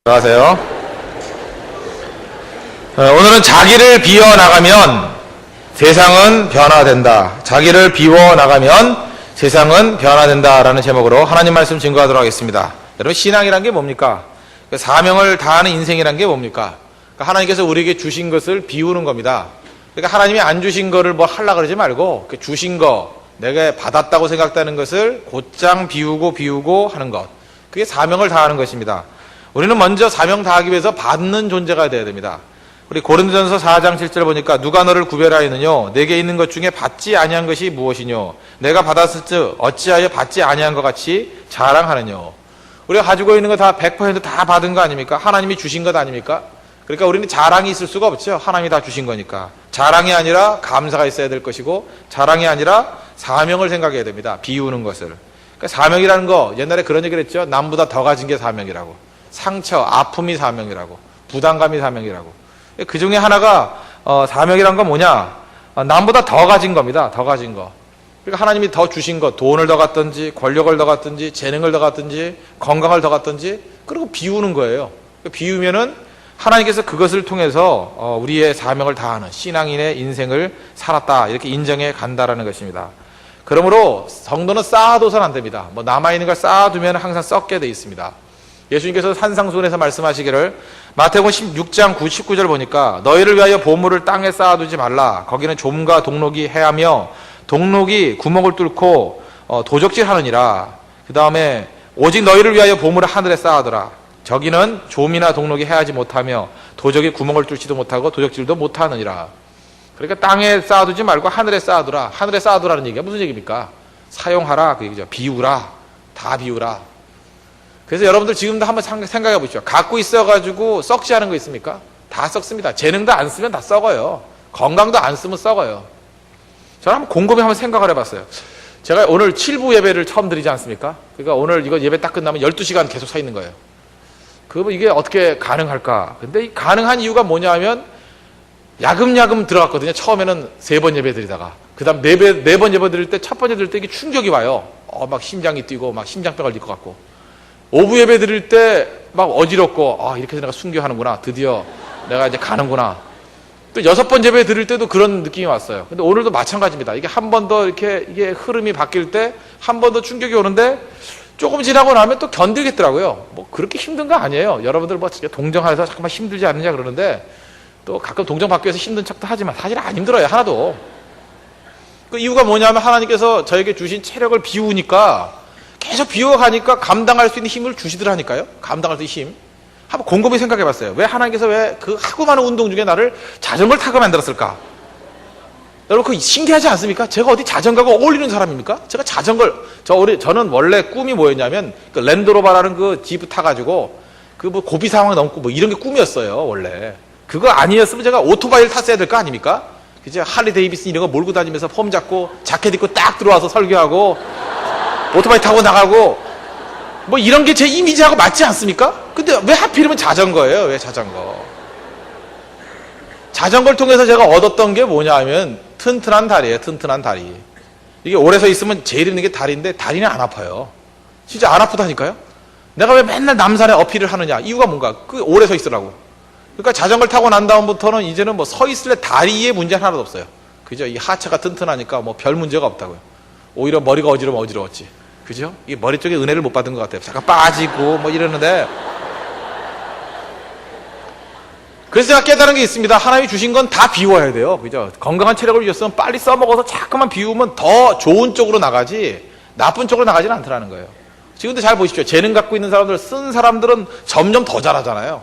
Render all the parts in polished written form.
안녕하세요. 오늘은 자기를 비워나가면 세상은 변화된다. 자기를 비워나가면 세상은 변화된다라는 제목으로 하나님 말씀 증거하도록 하겠습니다. 여러분, 신앙이란 게 뭡니까? 사명을 다하는 인생이란 게 뭡니까? 하나님께서 우리에게 주신 것을 비우는 겁니다. 그러니까 하나님이 안 주신 거를 뭐 하려고 그러지 말고 주신 거, 내가 받았다고 생각되는 것을 곧장 비우고 하는 것. 그게 사명을 다하는 것입니다. 우리는 먼저 사명 다하기 위해서 받는 존재가 되어야 됩니다. 우리 고린도전서 4장 7절 보니까 누가 너를 구별하였느뇨? 내게 있는 것 중에 받지 아니한 것이 무엇이뇨? 내가 받았을즉 어찌하여 받지 아니한 것 같이 자랑하느뇨? 우리가 가지고 있는 거 다 100% 다 받은 거 아닙니까? 하나님이 주신 것 아닙니까? 그러니까 우리는 자랑이 있을 수가 없죠. 하나님이 다 주신 거니까. 자랑이 아니라 감사가 있어야 될 것이고, 자랑이 아니라 사명을 생각해야 됩니다. 비우는 것을. 그러니까 사명이라는 거, 옛날에 그런 얘기를 했죠. 남보다 더 가진 게 사명이라고. 상처, 아픔이 사명이라고. 부담감이 사명이라고. 그 중에 하나가 사명이란 건 뭐냐? 남보다 더 가진 겁니다. 더 가진 거. 그러니까 하나님이 더 주신 것, 돈을 더 갖든지 권력을 더 갖든지 재능을 더 갖든지 건강을 더 갖든지, 그리고 비우는 거예요. 비우면은 하나님께서 그것을 통해서 우리의 사명을 다하는 신앙인의 인생을 살았다, 이렇게 인정해 간다라는 것입니다. 그러므로 성도는 쌓아둬서는 안 됩니다. 뭐 남아있는 걸 쌓아두면 항상 썩게 돼 있습니다. 예수님께서 산상수훈에서 말씀하시기를, 마태복음 16장 19절 보니까 너희를 위하여 보물을 땅에 쌓아두지 말라. 거기는 좀과 동록이 해하며 동록이 구멍을 뚫고 도적질하느니라. 그 다음에 오직 너희를 위하여 보물을 하늘에 쌓아두라. 저기는 좀이나 동록이 해하지 못하며 도적이 구멍을 뚫지도 못하고 도적질도 못하느니라. 그러니까 땅에 쌓아두지 말고 하늘에 쌓아두라. 하늘에 쌓아두라는 얘기가 무슨 얘기입니까? 사용하라, 그 얘기죠. 비우라, 다 비우라. 그래서 여러분들 지금도 한번 생각해 보십시오. 갖고 있어가지고 썩지 않은 거 있습니까? 다 썩습니다. 재능도 안 쓰면 다 썩어요. 건강도 안 쓰면 썩어요. 저는 한번 곰곰이 한번 생각을 해봤어요. 제가 오늘 7부 예배를 처음 드리지 않습니까? 그러니까 오늘 이거 예배 딱 끝나면 12시간 계속 서 있는 거예요. 그러면 이게 어떻게 가능할까? 근데 이 가능한 이유가 뭐냐 하면, 야금야금 들어갔거든요. 처음에는 3번 예배 드리다가. 그 다음 4번 예배 드릴 때, 첫 번째 드릴 때 이게 충격이 와요. 막 심장이 뛰고, 막 심장병 걸릴 것 같고. 5부 예배 드릴 때 막 어지럽고, 이렇게 해서 내가 순교하는구나. 드디어 내가 이제 가는구나. 또 6번 예배 드릴 때도 그런 느낌이 왔어요. 근데 오늘도 마찬가지입니다. 이게 한 번 더 이렇게 이게 흐름이 바뀔 때 한 번 더 충격이 오는데, 조금 지나고 나면 또 견디겠더라고요. 뭐 그렇게 힘든 거 아니에요. 여러분들 뭐 동정하면서 잠깐만 힘들지 않느냐 그러는데, 또 가끔 동정받기 위해서 힘든 척도 하지만 사실 안 힘들어요. 하나도. 그 이유가 뭐냐면, 하나님께서 저에게 주신 체력을 비우니까, 계속 비워가니까 감당할 수 있는 힘을 주시더라니까요. 감당할 수 있는 힘. 한번 곰곰이 생각해 봤어요. 왜 하나님께서 왜 그 하고 많은 운동 중에 나를 자전거를 타고 만들었을까? 여러분, 그거 신기하지 않습니까? 제가 어디 자전거가 어울리는 사람입니까? 제가 저는 원래 꿈이 뭐였냐면, 그 랜드로버라는 그 지프 타가지고, 그 뭐 고비 상황 넘고 뭐 이런 게 꿈이었어요, 원래. 그거 아니었으면 제가 오토바이를 탔어야 될 거 아닙니까? 그죠? 할리 데이비슨 이런 거 몰고 다니면서 폼 잡고, 자켓 입고 딱 들어와서 설교하고, 오토바이 타고 나가고, 뭐 이런 게 제 이미지하고 맞지 않습니까? 근데 왜 하필이면 자전거예요? 왜 자전거? 자전거를 통해서 제가 얻었던 게 뭐냐 하면, 튼튼한 다리예요. 튼튼한 다리. 이게 오래 서 있으면 제일 힘든 게 다리인데, 다리는 안 아파요. 진짜 안 아프다니까요? 내가 왜 맨날 남산에 어필을 하느냐? 이유가 뭔가? 그 오래 서 있으라고. 그러니까 자전거를 타고 난 다음부터는 이제는 뭐 서 있을래 다리에 문제 하나도 없어요. 그죠? 이 하체가 튼튼하니까 뭐 별 문제가 없다고요. 오히려 머리가 어지러웠지. 그죠? 이 머리 쪽에 은혜를 못 받은 것 같아요. 잠깐 빠지고 뭐 이러는데. 그래서 제가 깨달은 게 있습니다. 하나님이 주신 건 다 비워야 돼요. 그죠? 건강한 체력을 주셨으면 빨리 써먹어서 자꾸만 비우면 더 좋은 쪽으로 나가지, 나쁜 쪽으로 나가지는 않더라는 거예요. 지금도 잘 보십시오. 재능 갖고 있는 사람들, 쓴 사람들은 점점 더 잘하잖아요.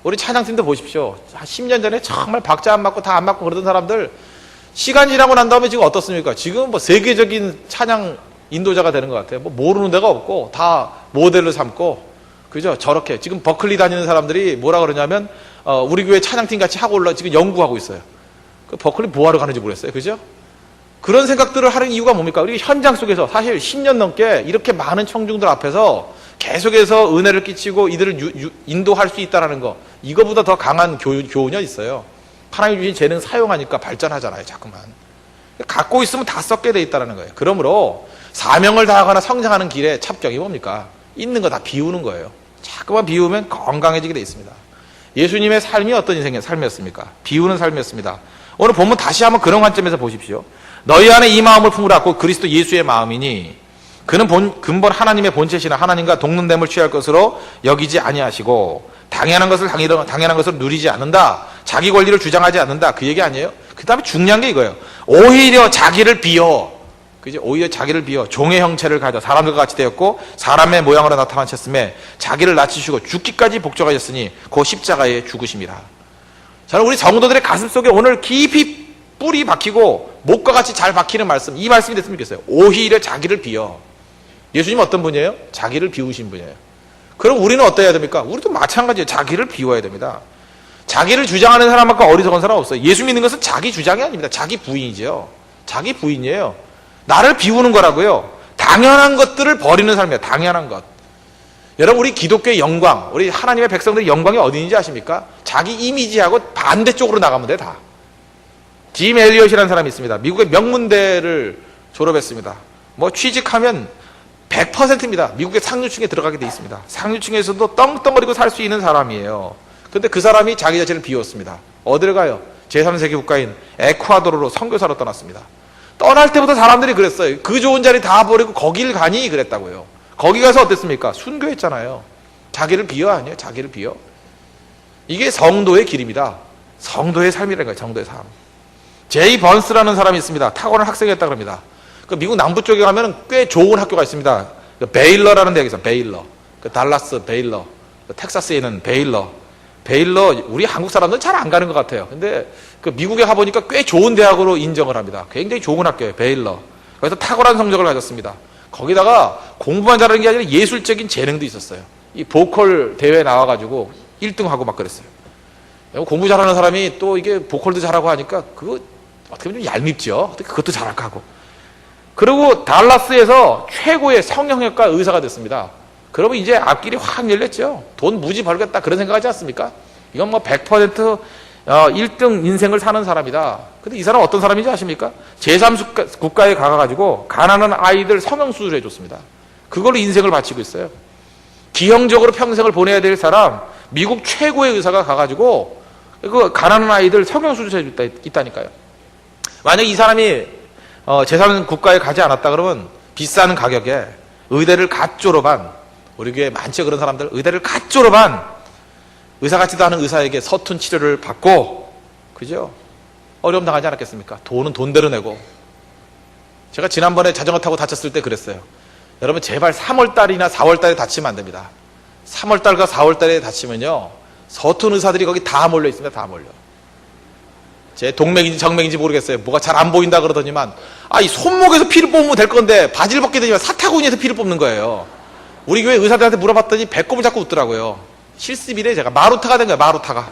우리 찬양팀도 보십시오. 한 10년 전에 정말 박자 안 맞고 다 안 맞고 그러던 사람들, 시간 지나고 난 다음에 지금 어떻습니까? 지금 뭐 세계적인 찬양 인도자가 되는 것 같아요. 뭐 모르는 데가 없고 다 모델로 삼고, 그죠? 저렇게 지금 버클리 다니는 사람들이 뭐라 그러냐면, 우리 교회 찬양팀 같이 하고 지금 연구하고 있어요. 그 버클리 뭐하러 가는지 모르겠어요. 그죠? 그런 생각들을 하는 이유가 뭡니까? 우리 현장 속에서 사실 10년 넘게 이렇게 많은 청중들 앞에서 계속해서 은혜를 끼치고 이들을 인도할 수 있다는 거, 이거보다 더 강한 교훈이 있어요. 하나님 주신 재능 사용하니까 발전하잖아요. 자꾸만. 갖고 있으면 다 썩게 돼 있다는 거예요. 그러므로 사명을 다하거나 성장하는 길에 첩경이 뭡니까? 있는 거 다 비우는 거예요. 자꾸만 비우면 건강해지게 돼 있습니다. 예수님의 삶이 어떤 인생의 삶이었습니까? 비우는 삶이었습니다. 오늘 본문 다시 한번 그런 관점에서 보십시오. 너희 안에 이 마음을 품으라고 그리스도 예수의 마음이니 그는 근본 하나님의 본체시나 하나님과 동등됨을 취할 것으로 여기지 아니하시고 당연한 것을 누리지 않는다. 자기 권리를 주장하지 않는다. 그 얘기 아니에요? 그 다음에 중요한 게 이거예요. 오히려 자기를 비워. 그죠? 오히려 자기를 비워. 종의 형체를 가져 사람들과 같이 되었고 사람의 모양으로 나타나셨음에 자기를 낮추시고 죽기까지 복종하셨으니 그 십자가의 죽으심이라. 저는 우리 성도들의 가슴 속에 오늘 깊이 뿌리 박히고 목과 같이 잘 박히는 말씀, 이 말씀이 됐으면 좋겠어요. 오히려 자기를 비워. 예수님 어떤 분이에요? 자기를 비우신 분이에요. 그럼 우리는 어떠해야 됩니까? 우리도 마찬가지예요. 자기를 비워야 됩니다. 자기를 주장하는 사람만큼 어리석은 사람 없어요. 예수 믿는 것은 자기 주장이 아닙니다. 자기 부인이죠. 자기 부인이에요. 나를 비우는 거라고요. 당연한 것들을 버리는 삶이에요. 당연한 것. 여러분, 우리 기독교의 영광, 우리 하나님의 백성들의 영광이 어디 있는지 아십니까? 자기 이미지하고 반대쪽으로 나가면 돼, 다. 짐 엘리엇이라는 사람이 있습니다. 미국의 명문대를 졸업했습니다. 뭐 취직하면 100%입니다. 미국의 상류층에 들어가게 돼 있습니다. 상류층에서도 떵떵거리고 살 수 있는 사람이에요. 그런데 그 사람이 자기 자신을 비웠습니다. 어디를 가요? 제3세계 국가인 에콰도르로 선교사로 떠났습니다. 떠날 때부터 사람들이 그랬어요. 그 좋은 자리 다 버리고 거길 가니 그랬다고요. 거기 가서 어땠습니까? 순교했잖아요. 자기를 비워 아니에요? 자기를 비워. 이게 성도의 길입니다. 성도의 삶이라는 거예요. 성도의 삶. 제이 번스라는 사람이 있습니다. 타고난 학생이었다 그럽니다. 그 미국 남부 쪽에 가면 꽤 좋은 학교가 있습니다. 베일러라는 데가 있어요. 베일러. 그 달라스 베일러. 텍사스에 있는 베일러. 우리 한국 사람들은 잘 안 가는 것 같아요. 근데 그 미국에 가보니까 꽤 좋은 대학으로 인정을 합니다. 굉장히 좋은 학교예요. 베일러. 그래서 탁월한 성적을 가졌습니다. 거기다가 공부만 잘하는 게 아니라 예술적인 재능도 있었어요. 이 보컬 대회에 나와가지고 1등하고 막 그랬어요. 공부 잘하는 사람이 또 이게 보컬도 잘하고 하니까 그거 어떻게 보면 좀 얄밉죠. 어떻게 그것도 잘할까 하고. 그리고 달라스에서 최고의 성형외과 의사가 됐습니다. 그러면 이제 앞길이 확 열렸죠. 돈 무지 벌겠다 그런 생각하지 않습니까? 이건 뭐 100% 1등 인생을 사는 사람이다. 근데 이 사람 어떤 사람인지 아십니까? 제3국가에 가가지고 가난한 아이들 성형수술을 해줬습니다. 그걸로 인생을 바치고 있어요. 기형적으로 평생을 보내야 될 사람, 미국 최고의 의사가 가가지고 그 가난한 아이들 성형수술을 해줬다니까요. 만약 이 사람이 제3국가에 가지 않았다 그러면 비싼 가격에 의대를 갓 졸업한, 우리 교회 많죠 그런 사람들, 의대를 갓 졸업한 의사 같지도 않은 의사에게 서툰 치료를 받고, 그죠? 어려움 당하지 않았겠습니까? 돈은 돈대로 내고. 제가 지난번에 자전거 타고 다쳤을 때 그랬어요. 여러분 제발 3월달이나 4월달에 다치면 안 됩니다. 3월달과 4월달에 다치면요 서툰 의사들이 거기 다 몰려 있습니다. 다 몰려. 제 동맥인지 정맥인지 모르겠어요. 뭐가 잘 안 보인다 그러더니만, 이 손목에서 피를 뽑으면 될 건데 바지를 벗게 되면 사타구니에서 피를 뽑는 거예요. 우리 교회 의사들한테 물어봤더니 배꼽을 잡고 웃더라고요. 실습이래. 제가 마루타가 된 거예요. 마루타가.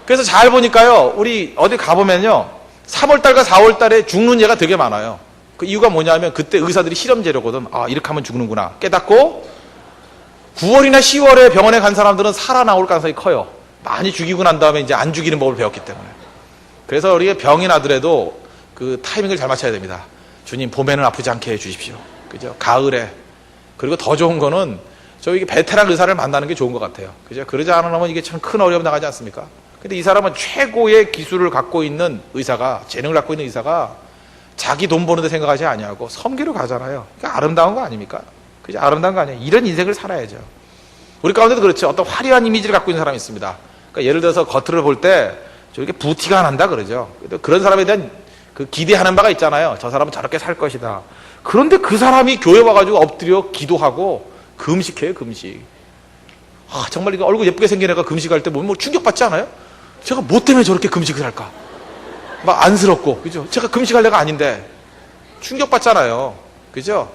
그래서 잘 보니까요, 우리 어디 가보면요 3월달과 4월달에 죽는 예가 되게 많아요. 그 이유가 뭐냐면 그때 의사들이 실험 재료거든. 이렇게 하면 죽는구나 깨닫고 9월이나 10월에 병원에 간 사람들은 살아나올 가능성이 커요. 많이 죽이고 난 다음에 이제 안 죽이는 법을 배웠기 때문에. 그래서 우리가 병이 나더라도 그 타이밍을 잘 맞춰야 됩니다. 주님 봄에는 아프지 않게 해주십시오. 그죠? 가을에. 그리고 더 좋은 거는 저희 베테랑 의사를 만나는 게 좋은 것 같아요. 그죠? 그러지 않으면 이게 참 큰 어려움 나가지 않습니까? 근데 이 사람은 최고의 기술을 갖고 있는 의사가, 재능을 갖고 있는 의사가 자기 돈 버는데 생각하지 아니하고 섬기러 가잖아요. 그러니까 아름다운 거 아닙니까? 그죠? 아름다운 거 아니에요. 이런 인생을 살아야죠. 우리 가운데도 그렇죠. 어떤 화려한 이미지를 갖고 있는 사람이 있습니다. 그러니까 예를 들어서 겉으로 볼 때 저렇게 부티가 난다 그러죠. 그런 사람에 대한 그 기대하는 바가 있잖아요. 저 사람은 저렇게 살 것이다. 그런데 그 사람이 교회 와가지고 엎드려 기도하고 금식해요. 금식. 정말 이거 얼굴 예쁘게 생긴 애가 금식할 때 뭐 충격받지 않아요? 제가 뭐 때문에 저렇게 금식을 할까? 막 안쓰럽고, 그죠? 제가 금식할 애가 아닌데 충격받잖아요. 그죠?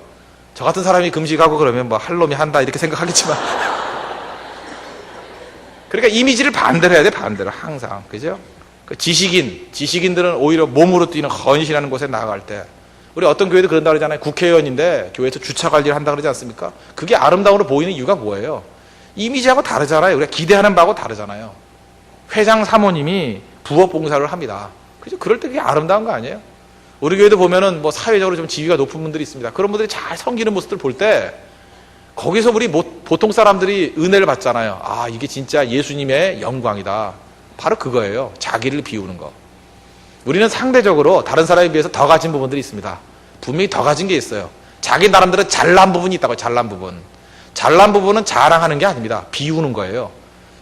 저 같은 사람이 금식하고 그러면 뭐 할 놈이 한다 이렇게 생각하겠지만 그러니까 이미지를 반대로 해야 돼. 반대로 항상. 그죠? 그 지식인들은 오히려 몸으로 뛰는 헌신하는 곳에 나아갈 때, 우리 어떤 교회도 그런다 그러잖아요. 국회의원인데 교회에서 주차 관리를 한다 그러지 않습니까? 그게 아름다움으로 보이는 이유가 뭐예요? 이미지하고 다르잖아요. 우리가 기대하는 바하고 다르잖아요. 회장 사모님이 부업 봉사를 합니다. 그죠? 그럴 때 그게 아름다운 거 아니에요? 우리 교회도 보면은 뭐 사회적으로 좀 지위가 높은 분들이 있습니다. 그런 분들이 잘 섬기는 모습들 볼 때 거기서 우리 보통 사람들이 은혜를 받잖아요. 아, 이게 진짜 예수님의 영광이다. 바로 그거예요. 자기를 비우는 거. 우리는 상대적으로 다른 사람에 비해서 더 가진 부분들이 있습니다. 분명히 더 가진 게 있어요. 자기 나름대로 잘난 부분이 있다고요. 잘난 부분. 잘난 부분은 자랑하는 게 아닙니다. 비우는 거예요.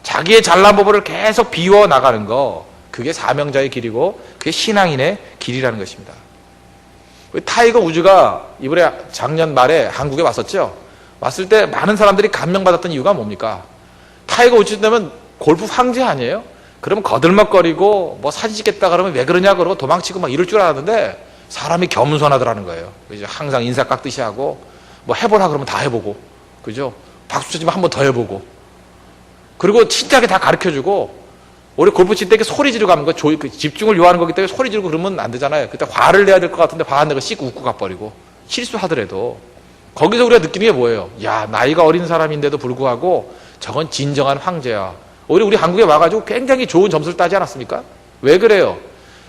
자기의 잘난 부분을 계속 비워 나가는 거, 그게 사명자의 길이고 그게 신앙인의 길이라는 것입니다. 타이거 우즈가 이번에 작년 말에 한국에 왔었죠. 왔을 때 많은 사람들이 감명받았던 이유가 뭡니까? 타이거 우즈 되면 골프 황제 아니에요? 그러면 거들먹거리고 뭐 사진 찍겠다 그러면 왜 그러냐 그러고 도망치고 막 이럴 줄 알았는데 사람이 겸손하더라는 거예요. 이제 항상 인사 깎듯이 하고 뭐 해보라 그러면 다 해보고, 그죠? 박수 쳐주면 한 번 더 해보고, 그리고 친절하게 다 가르쳐주고. 우리 골프 칠 때 이렇게 소리 지르고 하는 거, 집중을 요하는 거기 때문에 소리 지르고 그러면 안 되잖아요. 그때 화를 내야 될 것 같은데 화 안 내고 씩 웃고 가버리고, 실수하더라도. 거기서 우리가 느끼는 게 뭐예요? 야, 나이가 어린 사람인데도 불구하고 저건 진정한 황제야. 오히려 우리 한국에 와가지고 굉장히 좋은 점수를 따지 않았습니까? 왜 그래요?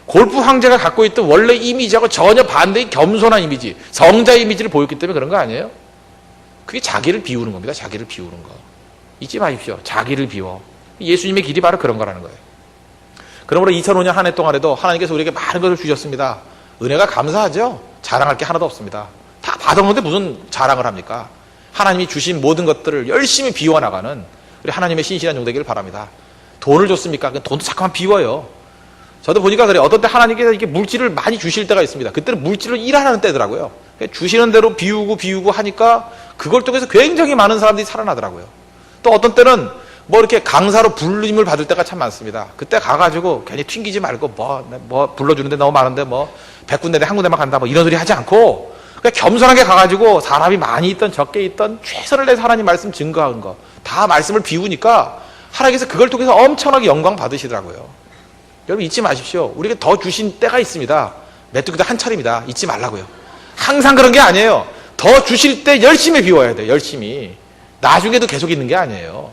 골프 황제가 갖고 있던 원래 이미지하고 전혀 반대의 겸손한 이미지, 성자 이미지를 보였기 때문에 그런 거 아니에요? 그게 자기를 비우는 겁니다. 자기를 비우는 거. 잊지 마십시오. 자기를 비워. 예수님의 길이 바로 그런 거라는 거예요. 그러므로 2005년 한 해 동안에도 하나님께서 우리에게 많은 것을 주셨습니다. 은혜가 감사하죠? 자랑할 게 하나도 없습니다. 다 받아오는데 무슨 자랑을 합니까? 하나님이 주신 모든 것들을 열심히 비워나가는 우리 하나님의 신실한 종 되기를 바랍니다. 돈을 줬습니까? 돈도 자꾸만 비워요. 저도 보니까 그래요. 어떤 때 하나님께서 이렇게 물질을 많이 주실 때가 있습니다. 그때는 물질로 일하는 때더라고요. 주시는 대로 비우고 하니까 그걸 통해서 굉장히 많은 사람들이 살아나더라고요. 또 어떤 때는 뭐 이렇게 강사로 불림을 받을 때가 참 많습니다. 그때 가가지고 괜히 튕기지 말고 뭐 불러주는데 너무 많은데 뭐 100군데인데 한 군데만 간다 뭐 이런 소리 하지 않고 그냥 겸손하게 가가지고 사람이 많이 있던 적게 있던 최선을 내서 하나님 말씀 증거한 거 다 말씀을 비우니까 하나님께서 그걸 통해서 엄청나게 영광 받으시더라고요. 여러분 잊지 마십시오. 우리가 더 주신 때가 있습니다. 메뚜기도 한 차례입니다. 잊지 말라고요. 항상 그런 게 아니에요. 더 주실 때 열심히 비워야 돼요. 열심히. 나중에도 계속 있는 게 아니에요.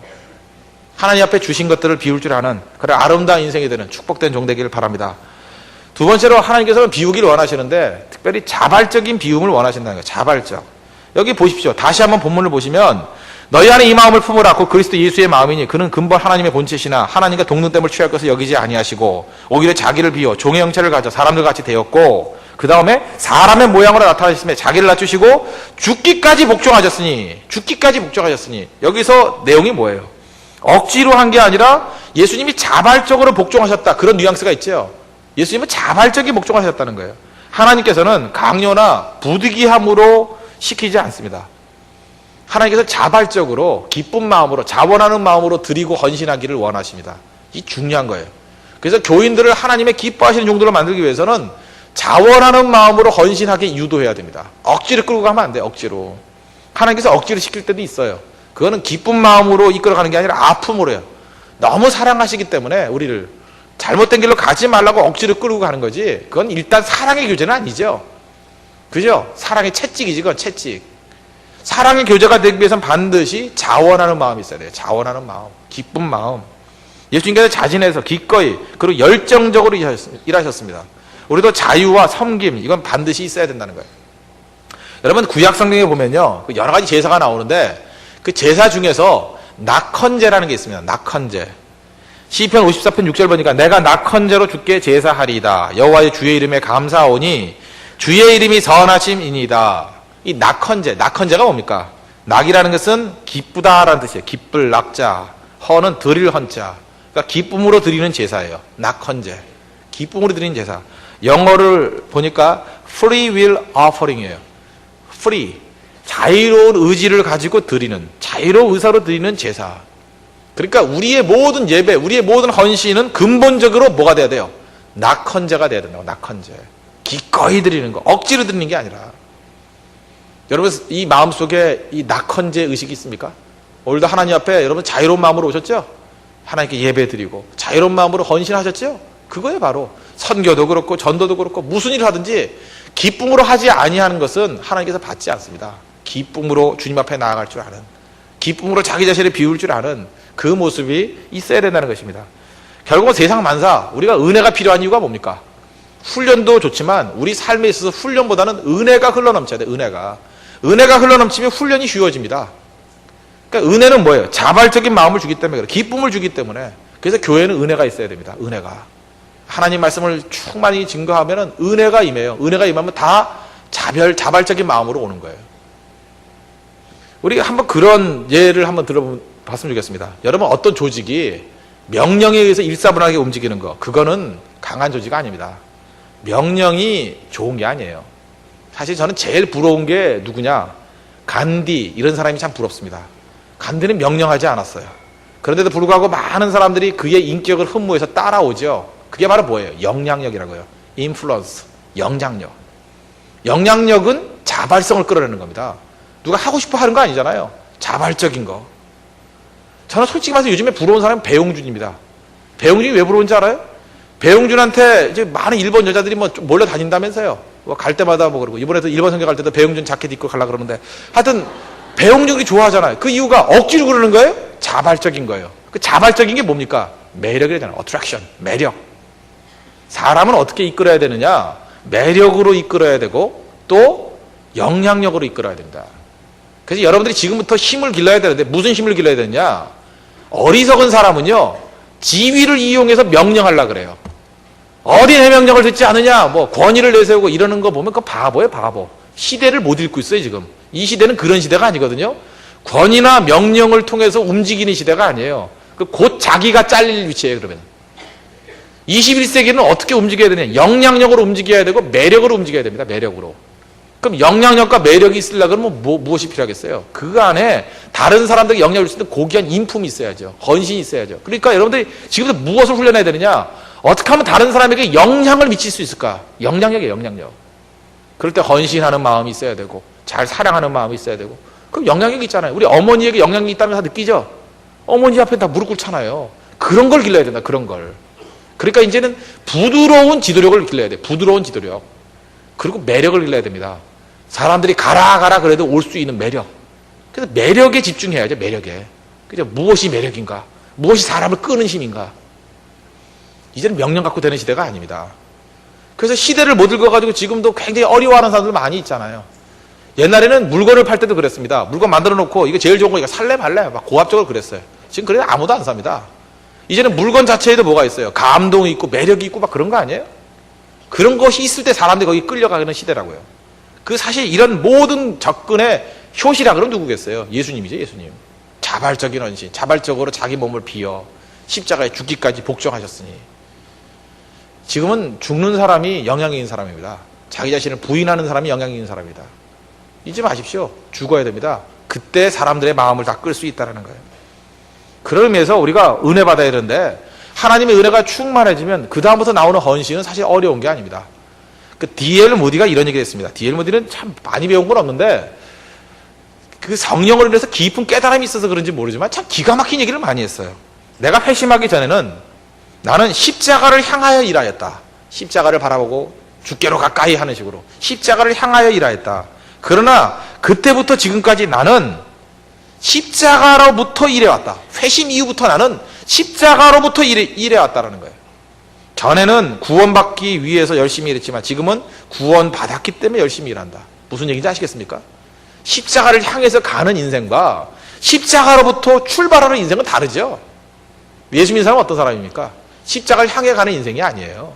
하나님 앞에 주신 것들을 비울 줄 아는 그런 아름다운 인생이 되는 축복된 종 되기를 바랍니다. 두 번째로 하나님께서는 비우기를 원하시는데 특별히 자발적인 비움을 원하신다는 거예요. 자발적. 여기 보십시오. 다시 한번 본문을 보시면 너희 안에 이 마음을 품으라. 곧 그리스도 예수의 마음이니 그는 근본 하나님의 본체시나 하나님과 동등됨을 취할 것을 여기지 아니하시고 오히려 자기를 비워 종의 형체를 가져 사람들 같이 되었고 그 다음에 사람의 모양으로 나타나셨으며 자기를 낮추시고 죽기까지 복종하셨으니 여기서 내용이 뭐예요? 억지로 한 게 아니라 예수님이 자발적으로 복종하셨다. 그런 뉘앙스가 있죠. 예수님은 자발적인 복종하셨다는 거예요. 하나님께서는 강요나 부득이함으로 시키지 않습니다. 하나님께서 자발적으로 기쁜 마음으로 자원하는 마음으로 드리고 헌신하기를 원하십니다. 이 중요한 거예요. 그래서 교인들을 하나님의 기뻐하시는 종들로 만들기 위해서는 자원하는 마음으로 헌신하게 유도해야 됩니다. 억지로 끌고 가면 안 돼요. 억지로. 하나님께서 억지로 시킬 때도 있어요. 그거는 기쁜 마음으로 이끌어가는 게 아니라 아픔으로 해요. 너무 사랑하시기 때문에 우리를 잘못된 길로 가지 말라고 억지로 끌고 가는 거지. 그건 일단 사랑의 교제는 아니죠. 그죠? 사랑의 채찍이지. 그건 채찍. 사랑의 교제가 되기 위해서는 반드시 자원하는 마음이 있어야 돼요. 자원하는 마음, 기쁜 마음. 예수님께서 자진해서 기꺼이 그리고 열정적으로 일하셨습니다. 우리도 자유와 섬김 이건 반드시 있어야 된다는 거예요. 여러분 구약 성경에 보면요 여러 가지 제사가 나오는데 그 제사 중에서 낙헌제라는 게 있습니다. 낙헌제. 시편 54편 6절 보니까 내가 낙헌제로 주께 제사하리이다. 여호와의 주의 이름에 감사하오니 주의 이름이 선하심이니이다. 이 낙헌제가 뭡니까? 낙이라는 것은 기쁘다라는 뜻이에요. 기쁠 낙자, 헌은 드릴 헌자. 그러니까 기쁨으로 드리는 제사예요. 낙헌제. 기쁨으로 드리는 제사. 영어를 보니까 free will offering이에요. free. 자유로운 의지를 가지고 드리는, 자유로운 의사로 드리는 제사. 그러니까 우리의 모든 예배, 우리의 모든 헌신은 근본적으로 뭐가 돼야 돼요? 낙헌제가 돼야 된다고. 낙헌제. 기꺼이 드리는 거. 억지로 드리는 게 아니라. 여러분 이 마음속에 이 낙헌제 의식이 있습니까? 오늘도 하나님 앞에 여러분 자유로운 마음으로 오셨죠? 하나님께 예배드리고 자유로운 마음으로 헌신하셨죠? 그거에 바로 선교도 그렇고 전도도 그렇고 무슨 일을 하든지 기쁨으로 하지 아니하는 것은 하나님께서 받지 않습니다. 기쁨으로 주님 앞에 나아갈 줄 아는, 기쁨으로 자기 자신을 비울 줄 아는 그 모습이 있어야 된다는 것입니다. 결국은 세상 만사 우리가 은혜가 필요한 이유가 뭡니까? 훈련도 좋지만 우리 삶에 있어서 훈련보다는 은혜가 흘러넘쳐야 돼. 은혜가 흘러넘치면 훈련이 쉬워집니다. 그러니까 은혜는 뭐예요? 자발적인 마음을 주기 때문에 그래요. 기쁨을 주기 때문에. 그래서 교회는 은혜가 있어야 됩니다. 은혜가. 하나님 말씀을 충만히 증거하면은 은혜가 임해요. 은혜가 임하면 다 자발적인 마음으로 오는 거예요. 우리 한번 그런 예를 한번 들어봤으면 좋겠습니다. 여러분, 어떤 조직이 명령에 의해서 일사분하게 움직이는 거, 그거는 강한 조직 아닙니다. 명령이 좋은 게 아니에요. 사실 저는 제일 부러운 게 누구냐? 간디, 이런 사람이 참 부럽습니다. 간디는 명령하지 않았어요. 그런데도 불구하고 많은 사람들이 그의 인격을 흠모해서 따라오죠. 그게 바로 뭐예요? 영향력이라고요. 인플루언스, 영향력. 영향력은 자발성을 끌어내는 겁니다. 누가 하고 싶어 하는 거 아니잖아요. 자발적인 거. 저는 솔직히 말해서 요즘에 부러운 사람은 배용준입니다. 배용준이 왜 부러운지 알아요? 배용준한테 이제 많은 일본 여자들이 뭐 몰려 다닌다면서요. 뭐 갈 때마다 뭐 그러고, 이번에도 일본 선교 갈 때도 배용준 자켓 입고 가려고 그러는데, 하여튼 배용준이 좋아하잖아요. 그 이유가 억지로 그러는 거예요? 자발적인 거예요. 그 자발적인 게 뭡니까? 매력이잖아요. 어트랙션, 매력. 사람은 어떻게 이끌어야 되느냐? 매력으로 이끌어야 되고 또 영향력으로 이끌어야 됩니다. 그래서 여러분들이 지금부터 힘을 길러야 되는데, 무슨 힘을 길러야 되느냐? 어리석은 사람은요, 지위를 이용해서 명령하려고 그래요. 어디 내 명령을 듣지 않느냐, 뭐 권위를 내세우고 이러는 거 보면 그거 바보예요, 바보. 시대를 못 읽고 있어요, 지금. 이 시대는 그런 시대가 아니거든요. 권위나 명령을 통해서 움직이는 시대가 아니에요. 곧 자기가 잘릴 위치예요, 그러면. 21세기는 어떻게 움직여야 되냐? 영향력으로 움직여야 되고 매력으로 움직여야 됩니다, 매력으로. 그럼 영향력과 매력이 있으려면 무엇이 필요하겠어요? 그 안에 다른 사람들에게 영향을 줄 수 있는 고귀한 인품이 있어야죠. 헌신이 있어야죠. 그러니까 여러분들이 지금부터 무엇을 훈련해야 되느냐? 어떻게 하면 다른 사람에게 영향을 미칠 수 있을까? 영향력이에요, 영향력. 그럴 때 헌신하는 마음이 있어야 되고, 잘 사랑하는 마음이 있어야 되고. 그럼 영향력이 있잖아요. 우리 어머니에게 영향력이 있다면 다 느끼죠? 어머니 앞에 다 무릎 꿇잖아요. 그런 걸 길러야 된다, 그런 걸. 그러니까 이제는 부드러운 지도력을 길러야 돼요. 부드러운 지도력. 그리고 매력을 길러야 됩니다. 사람들이 가라 그래도 올 수 있는 매력. 그래서 매력에 집중해야죠, 매력에. 그죠? 무엇이 매력인가? 무엇이 사람을 끄는 힘인가? 이제는 명령 갖고 되는 시대가 아닙니다. 그래서 시대를 못 읽어가지고 지금도 굉장히 어려워하는 사람들 많이 있잖아요. 옛날에는 물건을 팔 때도 그랬습니다. 물건 만들어 놓고 이거 제일 좋은 거 이거 살래 말래 막 고압적으로 그랬어요. 지금 그래 아무도 안 삽니다. 이제는 물건 자체에도 뭐가 있어요? 감동이 있고 매력이 있고 막 그런 거 아니에요? 그런 것이 있을 때 사람들이 거기 끌려가는 시대라고요. 그 사실 이런 모든 접근의 효시락은 누구겠어요? 예수님이죠, 예수님. 자발적인 헌신, 자발적으로 자기 몸을 비워 십자가에 죽기까지 복종하셨으니. 지금은 죽는 사람이 영향이 있는 사람입니다. 자기 자신을 부인하는 사람이 영향이 있는 사람이다. 잊지 마십시오. 죽어야 됩니다. 그때 사람들의 마음을 다 끌 수 있다는 거예요. 그런 의미에서 우리가 은혜 받아야 되는데, 하나님의 은혜가 충만해지면 그 다음부터 나오는 헌신은 사실 어려운 게 아닙니다. 그 D.L. 모디가 이런 얘기를 했습니다. D.L. 모디는 참 많이 배운 건 없는데 그 성령을 인해서 깊은 깨달음이 있어서 그런지 모르지만 참 기가 막힌 얘기를 많이 했어요. 내가 회심하기 전에는 나는 십자가를 향하여 일하였다. 십자가를 바라보고 주께로 가까이 하는 식으로 십자가를 향하여 일하였다. 그러나 그때부터 지금까지 나는 십자가로부터 일해왔다. 회심 이후부터 나는 십자가로부터 일해왔다라는 거예요. 전에는 구원받기 위해서 열심히 일했지만 지금은 구원받았기 때문에 열심히 일한다. 무슨 얘기인지 아시겠습니까? 십자가를 향해서 가는 인생과 십자가로부터 출발하는 인생은 다르죠. 예수 믿는 사람은 어떤 사람입니까? 십자가를 향해 가는 인생이 아니에요.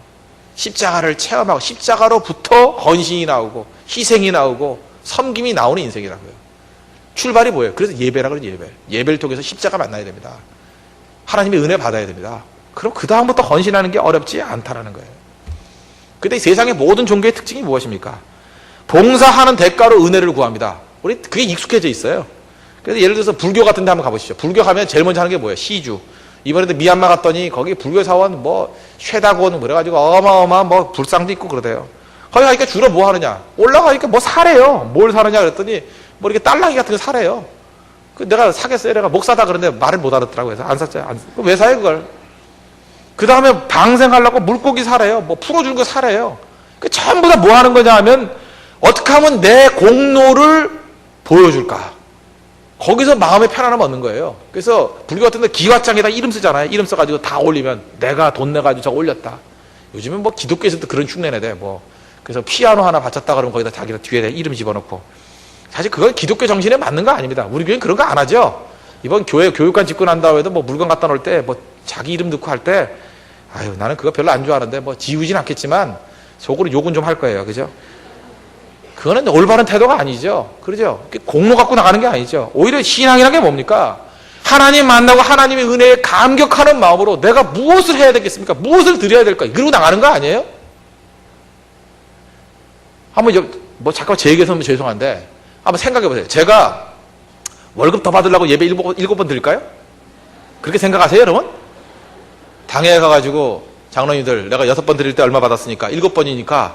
십자가를 체험하고 십자가로부터 헌신이 나오고 희생이 나오고 섬김이 나오는 인생이라고요. 출발이 뭐예요? 그래서 예배라 그러죠, 예배. 예배를 통해서 십자가 만나야 됩니다. 하나님의 은혜 받아야 됩니다. 그럼 그 다음부터 헌신하는 게 어렵지 않다라는 거예요. 근데 세상의 모든 종교의 특징이 무엇입니까? 봉사하는 대가로 은혜를 구합니다. 우리 그게 익숙해져 있어요. 그래서 예를 들어서 불교 같은 데 한번 가보시죠. 불교 가면 제일 먼저 하는 게 뭐예요? 시주. 이번에도 미얀마 갔더니 거기 불교 사원 뭐 쉐다곤 그래가지고 어마어마한 뭐 불상도 있고 그러대요. 거기 가니까 주로 뭐 하느냐? 올라가니까 뭐 사래요. 뭘 사느냐 그랬더니 뭐 이렇게 딸랑이 같은 거 사래요. 그 내가 사겠어요? 내가 목사다 그런데 말을 못 알아듣더라고요. 그래서 안 샀어요. 왜 사요 그걸? 그 다음에 방생하려고 물고기 사래요. 뭐 풀어주는 거 사래요. 그 전부 다 뭐 하는 거냐 하면 어떻게 하면 내 공로를 보여줄까? 거기서 마음의 편안함을 얻는 거예요. 그래서 불교 같은 데 기왓장에다 이름 쓰잖아요. 이름 써가지고 다 올리면 내가 돈 내가지고 저 올렸다. 요즘은 뭐 기독교에서도 그런 흉내내 돼. 뭐 그래서 피아노 하나 바쳤다 그러면 거기다 자기가 뒤에 이름 집어넣고. 사실 그건 기독교 정신에 맞는 거 아닙니다. 우리 교회는 그런 거 안 하죠. 이번 교회 교육관 짓고 난 다음에도 뭐 물건 갖다 놓을 때 뭐 자기 이름 넣고 할 때 아유 나는 그거 별로 안 좋아하는데 뭐 지우진 않겠지만 속으로 욕은 좀 할 거예요. 그죠? 그거는 올바른 태도가 아니죠. 그러죠? 공로 갖고 나가는 게 아니죠. 오히려 신앙이라는 게 뭡니까? 하나님 만나고 하나님의 은혜에 감격하는 마음으로 내가 무엇을 해야 되겠습니까? 무엇을 드려야 될까? 그러고 나가는 거 아니에요? 한번 뭐 잠깐 제 얘기해서 죄송한데 한번 생각해 보세요. 제가 월급 더 받으려고 예배 7번 드릴까요? 그렇게 생각하세요, 여러분? 당회에 가가지고 장로님들 내가 6번 드릴 때 얼마 받았으니까 7번이니까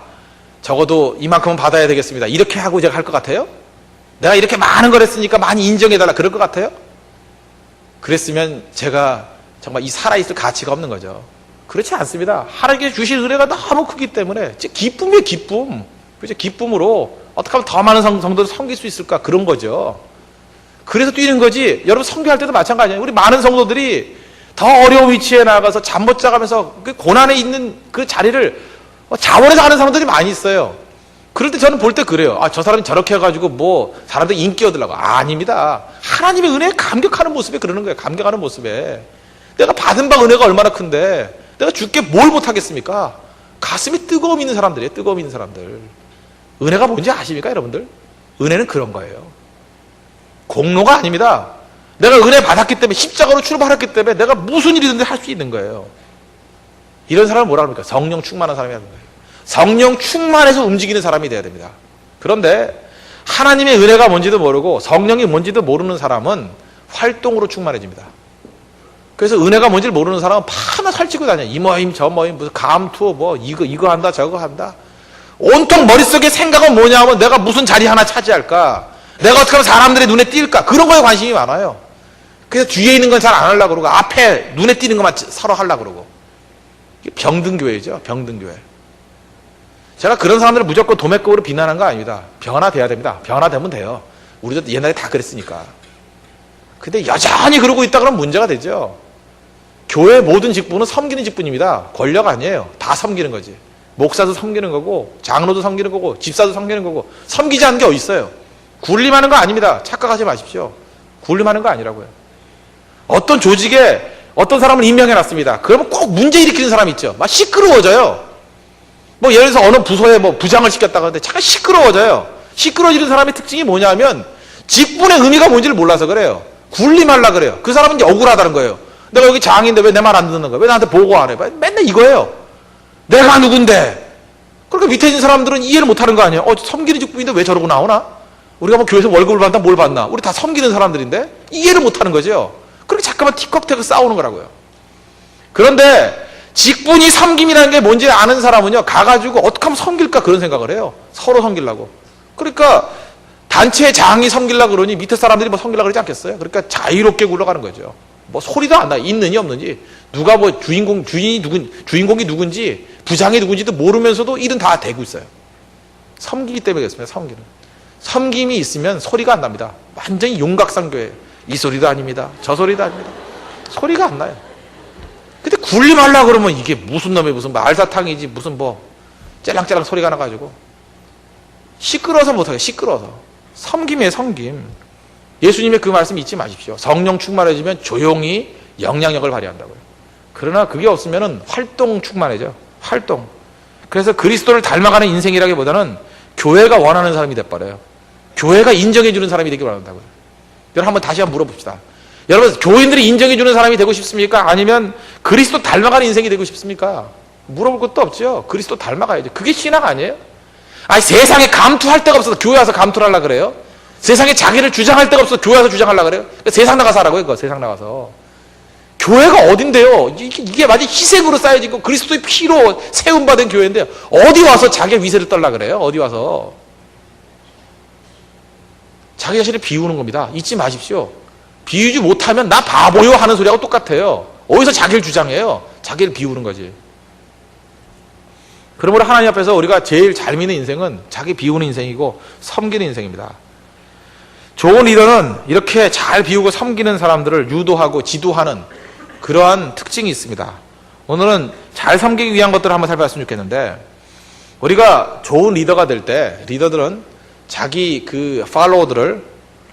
적어도 이만큼은 받아야 되겠습니다. 이렇게 하고 제가 할 것 같아요? 내가 이렇게 많은 걸 했으니까 많이 인정해달라 그럴 것 같아요? 그랬으면 제가 정말 이 살아있을 가치가 없는 거죠. 그렇지 않습니다. 하나님께 주신 은혜가 너무 크기 때문에 기쁨이에요, 기쁨. 그죠? 기쁨으로 어떻게 하면 더 많은 성도를 섬길 수 있을까? 그런 거죠. 그래서 뛰는 거지. 여러분 선교할 때도 마찬가지예요. 우리 많은 성도들이 더 어려운 위치에 나가서 잠 못 자가면서 그 고난에 있는 그 자리를 자원해서 하는 사람들이 많이 있어요. 그럴 때 저는 볼 때 그래요. 아, 저 사람이 저렇게 해가지고 뭐 사람들 인기 얻으려고. 아닙니다. 하나님의 은혜에 감격하는 모습에 그러는 거예요. 감격하는 모습에. 내가 받은 바 은혜가 얼마나 큰데 내가 주께 뭘 못하겠습니까? 가슴이 뜨거움 있는 사람들이에요. 뜨거움 있는 사람들. 은혜가 뭔지 아십니까, 여러분들? 은혜는 그런 거예요. 공로가 아닙니다. 내가 은혜 받았기 때문에 십자가로 출발했기 때문에 내가 무슨 일이든지 할 수 있는 거예요. 이런 사람을 뭐라 합니까? 성령 충만한 사람이 하는 거예요. 성령 충만해서 움직이는 사람이 돼야 됩니다. 그런데 하나님의 은혜가 뭔지도 모르고 성령이 뭔지도 모르는 사람은 활동으로 충만해집니다. 그래서 은혜가 뭔지를 모르는 사람은 파나 살찌고 다녀. 이 모임 저 모임 무슨 감투어 뭐 이거 한다 저거 한다. 온통 머릿속에 생각은 뭐냐 하면 내가 무슨 자리 하나 차지할까? 내가 어떻게 하면 사람들의 눈에 띌까? 그런 거에 관심이 많아요. 그래서 뒤에 있는 건 잘 안 하려고 그러고 앞에 눈에 띄는 것만 서로 하려고 그러고. 이게 병든교회죠. 병든교회. 제가 그런 사람들을 무조건 도매급으로 비난한 거 아닙니다. 변화돼야 됩니다. 변화되면 돼요. 우리도 옛날에 다 그랬으니까. 근데 여전히 그러고 있다 그러면 문제가 되죠. 교회의 모든 직분은 섬기는 직분입니다. 권력 아니에요. 다 섬기는 거지. 목사도 섬기는 거고 장로도 섬기는 거고 집사도 섬기는 거고 섬기지 않는 게 어디 있어요. 굴림하는 거 아닙니다. 착각하지 마십시오. 굴림하는 거 아니라고요. 어떤 조직에 어떤 사람을 임명해놨습니다. 그러면 꼭 문제 일으키는 사람이 있죠. 막 시끄러워져요. 뭐 예를 들어서 어느 부서에 뭐 부장을 시켰다고 하는데 잠깐 시끄러워져요. 시끄러워지는 사람의 특징이 뭐냐면 직분의 의미가 뭔지를 몰라서 그래요. 굴림하려고 그래요. 그 사람은 이제 억울하다는 거예요. 내가 여기 장인데 왜 내 말 안 듣는 거야? 왜 나한테 보고 안 해? 맨날 이거예요. 내가 누군데? 그러니까 밑에 있는 사람들은 이해를 못하는 거 아니에요. 섬기는 직분인데 왜 저러고 나오나? 우리가 뭐 교회에서 월급을 받나 뭘 받나? 우리 다 섬기는 사람들인데 이해를 못하는 거죠. 그렇게 잠깐만 티격태격 싸우는 거라고요. 그런데 직분이 섬김이라는 게 뭔지 아는 사람은요, 가가지고 어떻게 하면 섬길까 그런 생각을 해요. 서로 섬기려고. 그러니까 단체의 장이 섬기려고 그러니 밑에 사람들이 뭐 섬기려고 그러지 않겠어요? 그러니까 자유롭게 굴러가는 거죠. 뭐 소리도 안 나. 있느니 없느니. 누가 뭐 주인공이 누군지, 부장이 누군지도 모르면서도 일은 다 되고 있어요. 섬기기 때문에 그렇습니다. 섬기는. 섬김이 있으면 소리가 안 납니다. 완전히 용각상교예요. 이 소리도 아닙니다. 저 소리도 아닙니다. 소리가 안 나요. 근데 굴림하려고 그러면 이게 무슨 놈의 무슨 말사탕이지 무슨 뭐 짤랑짤랑 소리가 나가지고 시끄러워서 못하게 시끄러워서. 섬김이에요. 섬김. 예수님의 그 말씀 잊지 마십시오. 성령 충만해지면 조용히 영향력을 발휘한다고요. 그러나 그게 없으면 활동 충만해져. 활동. 그래서 그리스도를 닮아가는 인생이라기보다는 교회가 원하는 사람이 돼버려요. 교회가 인정해주는 사람이 되길 원한다고요. 여러분 다시 한번 물어봅시다. 여러분 교인들이 인정해주는 사람이 되고 싶습니까? 아니면 그리스도 닮아가는 인생이 되고 싶습니까? 물어볼 것도 없죠. 그리스도 닮아가야죠. 그게 신앙 아니에요? 아니 세상에 감투할 데가 없어서 교회 와서 감투를 하려고 그래요? 세상에 자기를 주장할 데가 없어서 교회 와서 주장하려고 그래요? 그러니까 세상 나가서 하라고요. 그거 세상 나가서. 교회가 어딘데요? 이게 마치 희생으로 쌓여진 거 그리스도의 피로 세움받은 교회인데 어디 와서 자기의 위세를 떨라 그래요? 어디 와서. 자기 자신을 비우는 겁니다. 잊지 마십시오. 비우지 못하면 나 바보요 하는 소리하고 똑같아요. 어디서 자기를 주장해요? 자기를 비우는 거지. 그러므로 하나님 앞에서 우리가 제일 잘 믿는 인생은 자기 비우는 인생이고 섬기는 인생입니다. 좋은 리더는 이렇게 잘 비우고 섬기는 사람들을 유도하고 지도하는 그러한 특징이 있습니다. 오늘은 잘 섬기기 위한 것들을 한번 살펴봤으면 좋겠는데, 우리가 좋은 리더가 될 때 리더들은 자기 그 팔로워들을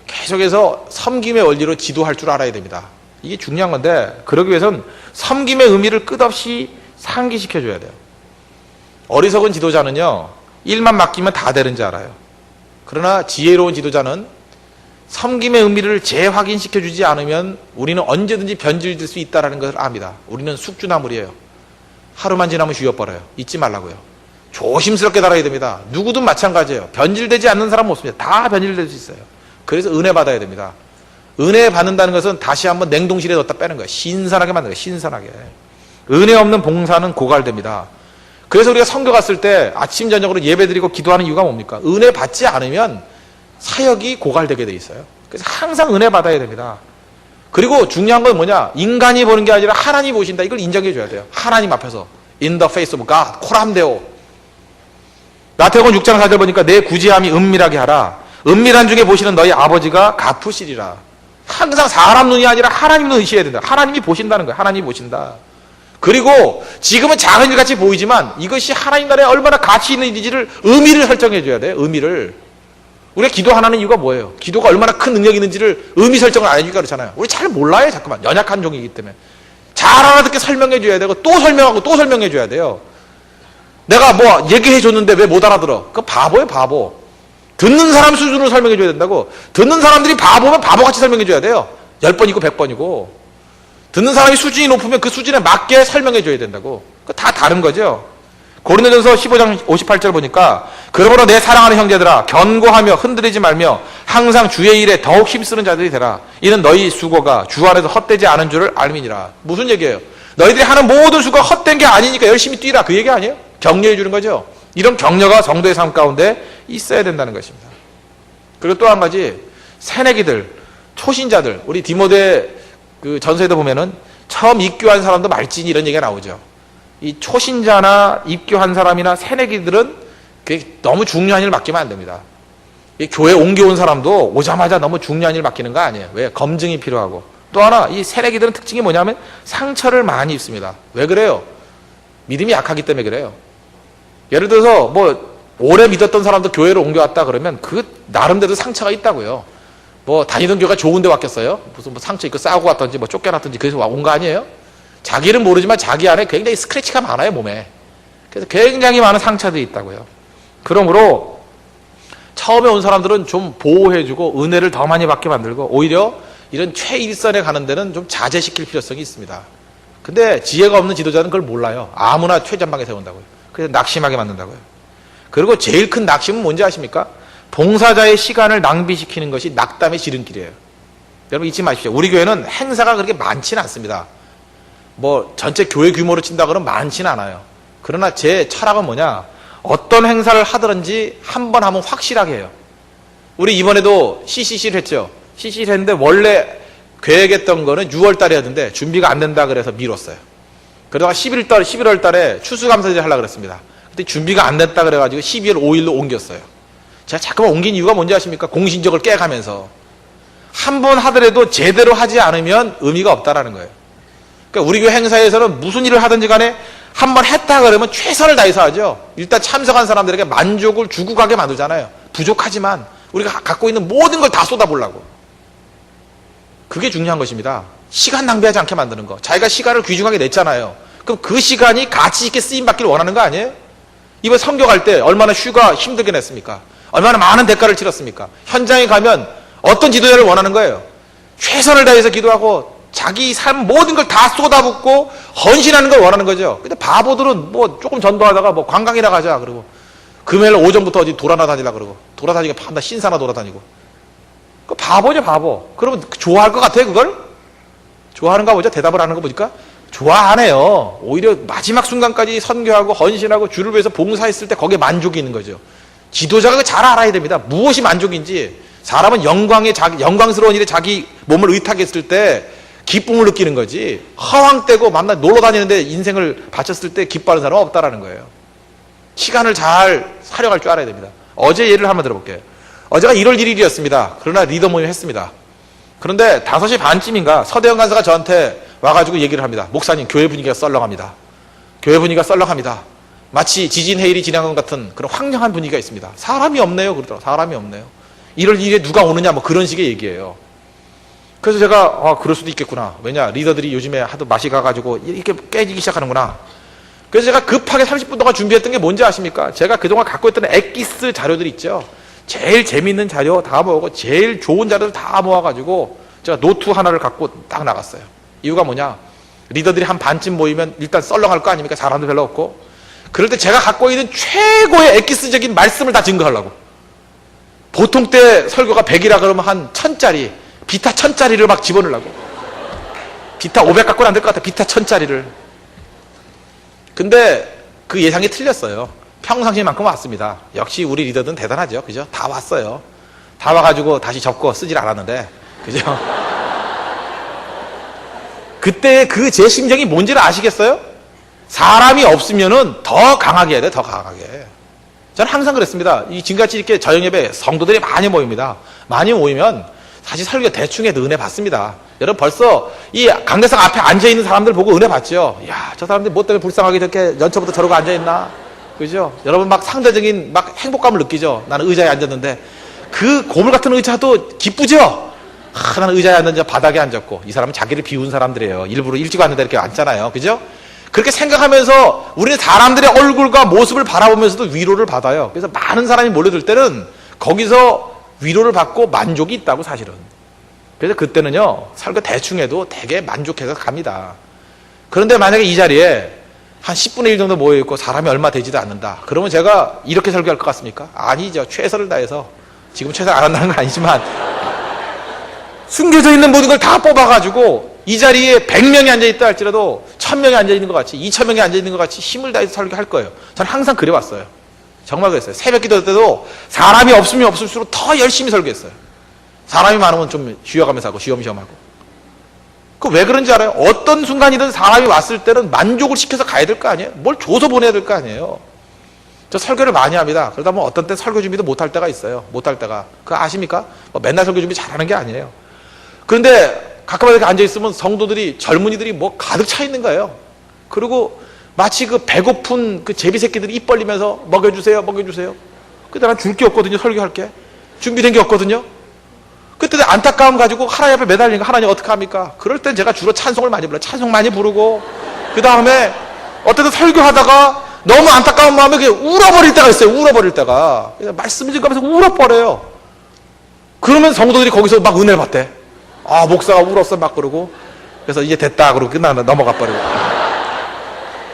계속해서 섬김의 원리로 지도할 줄 알아야 됩니다. 이게 중요한 건데, 그러기 위해선 섬김의 의미를 끝없이 상기시켜줘야 돼요. 어리석은 지도자는요, 일만 맡기면 다 되는지 알아요. 그러나 지혜로운 지도자는 섬김의 의미를 재확인시켜주지 않으면 우리는 언제든지 변질될 수 있다는 것을 압니다. 우리는 숙주나물이에요. 하루만 지나면 휘어버려요. 잊지 말라고요. 조심스럽게 달아야 됩니다. 누구든 마찬가지예요. 변질되지 않는 사람은 없습니다. 다 변질될 수 있어요. 그래서 은혜 받아야 됩니다. 은혜 받는다는 것은 다시 한번 냉동실에 넣었다 빼는 거예요. 신선하게 만드는 거예요. 신선하게. 은혜 없는 봉사는 고갈됩니다. 그래서 우리가 선교 갔을 때 아침 저녁으로 예배드리고 기도하는 이유가 뭡니까? 은혜 받지 않으면 사역이 고갈되게 돼 있어요. 그래서 항상 은혜 받아야 됩니다. 그리고 중요한 건 뭐냐? 인간이 보는 게 아니라 하나님이 보신다. 이걸 인정해 줘야 돼요. 하나님 앞에서 In the face of God. 코람데오. 마태복음 6장 4절 보니까 내 구제함이 은밀하게 하라. 은밀한 중에 보시는 너희 아버지가 갚으시리라. 항상 사람 눈이 아니라 하나님 눈 의시해야 된다. 하나님이 보신다는 거예요. 하나님이 보신다. 그리고 지금은 작은 일같이 보이지만 이것이 하나님 나라에 얼마나 가치 있는 일인지를 의미를 설정해 줘야 돼요. 의미를. 우리가 기도 하나는 이유가 뭐예요? 기도가 얼마나 큰 능력이 있는지를 의미 설정을 안 해주니까 그렇잖아요. 우리 잘 몰라요. 자꾸만. 연약한 종이기 때문에. 잘 알아듣게 설명해 줘야 되고 또 설명하고 또 설명해 줘야 돼요. 내가 뭐 얘기해 줬는데 왜 못 알아들어? 그거 바보예요. 바보. 듣는 사람 수준으로 설명해 줘야 된다고. 듣는 사람들이 바보면 바보같이 설명해 줘야 돼요. 10번이고 100번이고. 듣는 사람이 수준이 높으면 그 수준에 맞게 설명해 줘야 된다고. 그거 다 다른 거죠. 고린도전서 15장 58절 보니까 그러므로 내 사랑하는 형제들아 견고하며 흔들리지 말며 항상 주의 일에 더욱 힘쓰는 자들이 되라. 이는 너희 수고가 주 안에서 헛되지 않은 줄을 알미니라. 무슨 얘기예요? 너희들이 하는 모든 수고가 헛된 게 아니니까 열심히 뛰라. 그 얘기 아니에요? 격려해 주는 거죠. 이런 격려가 성도의 삶 가운데 있어야 된다는 것입니다. 그리고 또 한 가지, 새내기들, 초신자들, 우리 디모데 그 전서에도 보면은 처음 입교한 사람도 말진이 이런 얘기가 나오죠. 이 초신자나 입교한 사람이나 새내기들은 그게 너무 중요한 일을 맡기면 안 됩니다. 이 교회 옮겨온 사람도 오자마자 너무 중요한 일을 맡기는 거 아니에요. 왜? 검증이 필요하고. 또 하나, 이 새내기들은 특징이 뭐냐면 상처를 많이 입습니다. 왜 그래요? 믿음이 약하기 때문에 그래요. 예를 들어서 뭐 오래 믿었던 사람도 교회를 옮겨왔다 그러면 그 나름대로 상처가 있다고요. 뭐 다니던 교회가 좋은데 왔겠어요? 무슨 뭐 상처 있고 싸우고 왔던지 뭐 쫓겨났던지 그래서 온 거 아니에요? 자기는 모르지만 자기 안에 굉장히 스크래치가 많아요, 몸에. 그래서 굉장히 많은 상처들이 있다고요. 그러므로 처음에 온 사람들은 좀 보호해주고 은혜를 더 많이 받게 만들고 오히려 이런 최일선에 가는 데는 좀 자제시킬 필요성이 있습니다. 근데 지혜가 없는 지도자는 그걸 몰라요. 아무나 최전방에 세운다고요. 그래서 낙심하게 만든다고요. 그리고 제일 큰 낙심은 뭔지 아십니까? 봉사자의 시간을 낭비시키는 것이 낙담의 지름길이에요. 여러분 잊지 마십시오. 우리 교회는 행사가 그렇게 많지는 않습니다. 뭐 전체 교회 규모로 친다 그러면 많지는 않아요. 그러나 제 철학은 뭐냐? 어떤 행사를 하든지 한 번 하면 확실하게 해요. 우리 이번에도 CCC를 했죠. CCC를 했는데 원래 계획했던 거는 6월 달에 하던데 준비가 안 된다 그래서 미뤘어요. 그러다가 11월 달에 추수감사제를 하려고 그랬습니다. 근데 준비가 안 됐다 그래가지고 12월 5일로 옮겼어요. 제가 자꾸만 옮긴 이유가 뭔지 아십니까? 공신력을 깨가면서. 한 번 하더라도 제대로 하지 않으면 의미가 없다라는 거예요. 그러니까 우리 교회 행사에서는 무슨 일을 하든지 간에 한 번 했다 그러면 최선을 다해서 하죠. 일단 참석한 사람들에게 만족을 주고 가게 만들잖아요. 부족하지만 우리가 갖고 있는 모든 걸 다 쏟아보려고. 그게 중요한 것입니다. 시간 낭비하지 않게 만드는 거. 자기가 시간을 귀중하게 냈잖아요. 그럼 그 시간이 가치 있게 쓰임받기를 원하는 거 아니에요? 이번 선교 갈 때 얼마나 휴가 힘들게 냈습니까? 얼마나 많은 대가를 치렀습니까? 현장에 가면 어떤 지도자를 원하는 거예요? 최선을 다해서 기도하고 자기 삶 모든 걸 다 쏟아붓고 헌신하는 걸 원하는 거죠. 근데 바보들은 뭐 조금 전도하다가 뭐 관광이나 가자 그러고 금요일 오전부터 어디 돌아다니라 그러고 돌아다니게 밤낮 신사나 돌아다니고 그 바보죠 바보. 그러면 좋아할 것 같아요 그걸? 좋아하는가 보죠. 대답을 하는 거 보니까 좋아 안 해요. 오히려 마지막 순간까지 선교하고 헌신하고 주를 위해서 봉사했을 때 거기에 만족이 있는 거죠. 지도자가 잘 알아야 됩니다. 무엇이 만족인지. 사람은 영광스러운 일에 자기 몸을 의탁했을 때 기쁨을 느끼는 거지. 허황되고 만나 놀러 다니는데 인생을 바쳤을 때 기뻐하는 사람은 없다라는 거예요. 시간을 잘 활용할 줄 알아야 됩니다. 어제 예를 한번 들어볼게요. 어제가 1월 1일이었습니다. 그러나 리더 모임을 했습니다. 그런데 5시 반쯤인가 서대영 간사가 저한테 와가지고 얘기를 합니다. 목사님, 교회 분위기가 썰렁합니다. 교회 분위기가 썰렁합니다. 마치 지진 해일이 지나간 것 같은 그런 황량한 분위기가 있습니다. 사람이 없네요. 그러더라고요. 사람이 없네요. 이럴 일에 누가 오느냐 뭐 그런 식의 얘기예요. 그래서 제가 그럴 수도 있겠구나. 왜냐 리더들이 요즘에 하도 맛이 가가지고 이렇게 깨지기 시작하는구나. 그래서 제가 급하게 30분 동안 준비했던 게 뭔지 아십니까? 제가 그동안 갖고 있던 엑기스 자료들 있죠. 제일 재미있는 자료 다 모으고 제일 좋은 자료들 다 모아가지고 제가 노트 하나를 갖고 딱 나갔어요. 이유가 뭐냐? 리더들이 한 반쯤 모이면 일단 썰렁할 거 아닙니까? 사람도 별로 없고. 그럴 때 제가 갖고 있는 최고의 엑기스적인 말씀을 다 증거하려고. 보통 때 설교가 100이라 그러면 한 1000짜리, 비타 1000짜리를 막 집어넣으려고. 비타 500 갖고는 안 될 것 같아. 비타 1000짜리를. 근데 그 예상이 틀렸어요. 평상시만큼 왔습니다. 역시 우리 리더들은 대단하죠. 그죠? 다 왔어요. 다 와가지고 다시 접고 쓰질 않았는데. 그죠? 그때 그 제 심정이 뭔지를 아시겠어요? 사람이 없으면은 더 강하게 해야 돼, 더 강하게. 저는 항상 그랬습니다. 이 지금같이 이렇게 저녁예배 성도들이 많이 모입니다. 많이 모이면 사실 설교 대충 해도 은혜 받습니다. 여러분 벌써 이 강대상 앞에 앉아있는 사람들 보고 은혜 받죠? 야, 저 사람들 뭐 때문에 불쌍하게 저렇게 연초부터 저러고 앉아있나? 그죠? 여러분 막 상대적인 막 행복감을 느끼죠? 나는 의자에 앉았는데 그 고물 같은 의자도 기쁘죠? 나는 의자에 앉았는데 바닥에 앉았고 이 사람은 자기를 비운 사람들이에요. 일부러 일찍 왔는데 이렇게 앉잖아요. 그죠? 그렇게 생각하면서 우리는 사람들의 얼굴과 모습을 바라보면서도 위로를 받아요. 그래서 많은 사람이 몰려들 때는 거기서 위로를 받고 만족이 있다고 사실은. 그래서 그때는요 설교 대충 해도 되게 만족해서 갑니다. 그런데 만약에 이 자리에 한 10분의 1 정도 모여있고 사람이 얼마 되지도 않는다. 그러면 제가 이렇게 설교할 것 같습니까? 아니죠. 최선을 다해서. 지금 최선 안 한다는 건 아니지만 숨겨져 있는 모든 걸 다 뽑아가지고 이 자리에 100명이 앉아있다 할지라도 1000명이 앉아있는 것 같이 2000명이 앉아있는 것 같이 힘을 다해서 설교할 거예요. 저는 항상 그래왔어요. 정말 그랬어요. 새벽 기도 때도 사람이 없으면 없을수록 더 열심히 설교했어요. 사람이 많으면 좀 쉬어가면서 하고 쉬엄쉬엄하고. 그 왜 그런지 알아요? 어떤 순간이든 사람이 왔을 때는 만족을 시켜서 가야 될 거 아니에요? 뭘 줘서 보내야 될 거 아니에요? 저 설교를 많이 합니다. 그러다 보면 어떤 때 설교 준비도 못할 때가 있어요. 못할 때가. 그거 아십니까? 맨날 설교 준비 잘하는 게 아니에요. 그런데 가끔 이렇게 앉아있으면 성도들이 젊은이들이 뭐 가득 차 있는 거예요. 그리고 마치 그 배고픈 그 제비새끼들이 입 벌리면서 먹여주세요 먹여주세요. 그때 난 줄 게 없거든요. 설교할 게 준비된 게 없거든요. 그때 안타까움 가지고 하나님 앞에 매달리는 거 하나님 어떻게 합니까? 그럴 땐 제가 주로 찬송을 많이 불러요. 찬송 많이 부르고 그 다음에 어떤 때 설교하다가 너무 안타까운 마음에 그냥 울어버릴 때가 있어요. 울어버릴 때가. 그냥 말씀을 지금하면서 울어버려요. 그러면 성도들이 거기서 막 은혜를 받대. 아, 목사가 울었어 막 그러고. 그래서 이제 됐다 그러고 넘어가 버리고.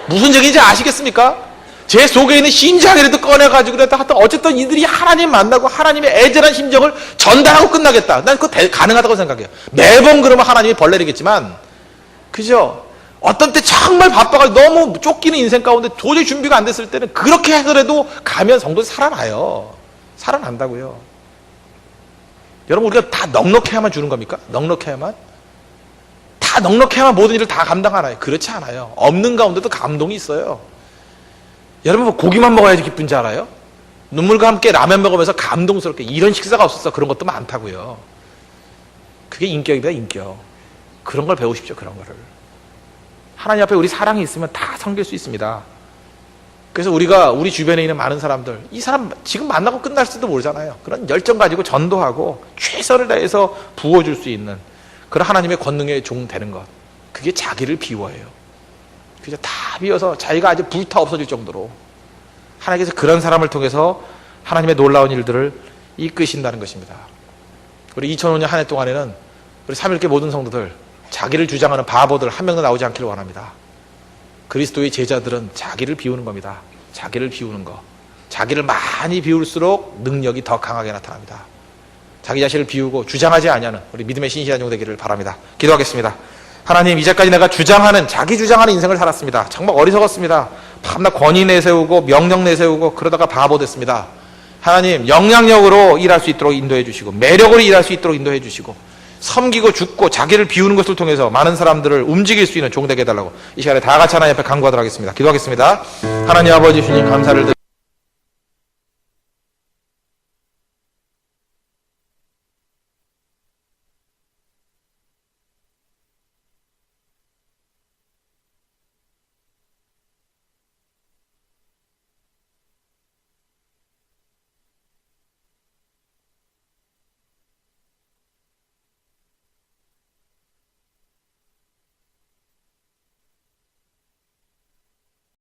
무슨 얘기인지 아시겠습니까? 제 속에 있는 심장이라도 꺼내가지고 그랬다 하여튼 어쨌든 이들이 하나님 만나고 하나님의 애절한 심정을 전달하고 끝나겠다. 난 그거 가능하다고 생각해요. 매번 그러면 하나님이 벌 내리겠지만 그죠? 어떤 때 정말 바빠가지고 너무 쫓기는 인생 가운데 도저히 준비가 안 됐을 때는 그렇게 해서라도 가면 성도들이 살아나요. 살아난다고요. 여러분 우리가 다 넉넉해야만 주는 겁니까? 넉넉해야만? 다 넉넉해야만 모든 일을 다 감당하나요? 그렇지 않아요. 없는 가운데도 감동이 있어요. 여러분 뭐 고기만 먹어야지 기쁜지 알아요? 눈물과 함께 라면 먹으면서 감동스럽게 이런 식사가 없었어. 그런 것도 많다고요. 그게 인격입니다. 인격. 그런 걸 배우십시오. 그런 거를. 하나님 앞에 우리 사랑이 있으면 다 섬길 수 있습니다. 그래서 우리가 우리 주변에 있는 많은 사람들 이 사람 지금 만나고 끝날지도 모르잖아요. 그런 열정 가지고 전도하고 최선을 다해서 부어줄 수 있는 그런 하나님의 권능의 종 되는 것. 그게 자기를 비워요. 그죠? 다 비워서 자기가 아주 불타 없어질 정도로 하나님께서 그런 사람을 통해서 하나님의 놀라운 일들을 이끄신다는 것입니다. 우리 2005년 한 해 동안에는 우리 3일째 모든 성도들 자기를 주장하는 바보들 한 명도 나오지 않기를 원합니다. 그리스도의 제자들은 자기를 비우는 겁니다. 자기를 비우는 거. 자기를 많이 비울수록 능력이 더 강하게 나타납니다. 자기 자신을 비우고 주장하지 아니하는 우리 믿음의 신실한 종 되기를 바랍니다. 기도하겠습니다. 하나님 이제까지 내가 자기 주장하는 인생을 살았습니다. 정말 어리석었습니다. 밤낮 권위 내세우고 명령 내세우고 그러다가 바보 됐습니다. 하나님 영향력으로 일할 수 있도록 인도해 주시고 매력으로 일할 수 있도록 인도해 주시고 섬기고 죽고 자기를 비우는 것을 통해서 많은 사람들을 움직일 수 있는 종 되게 해달라고 이 시간에 다 같이 하나님 앞에 간구하도록 하겠습니다. 기도하겠습니다. 하나님 아버지 주님 감사를 드립니다.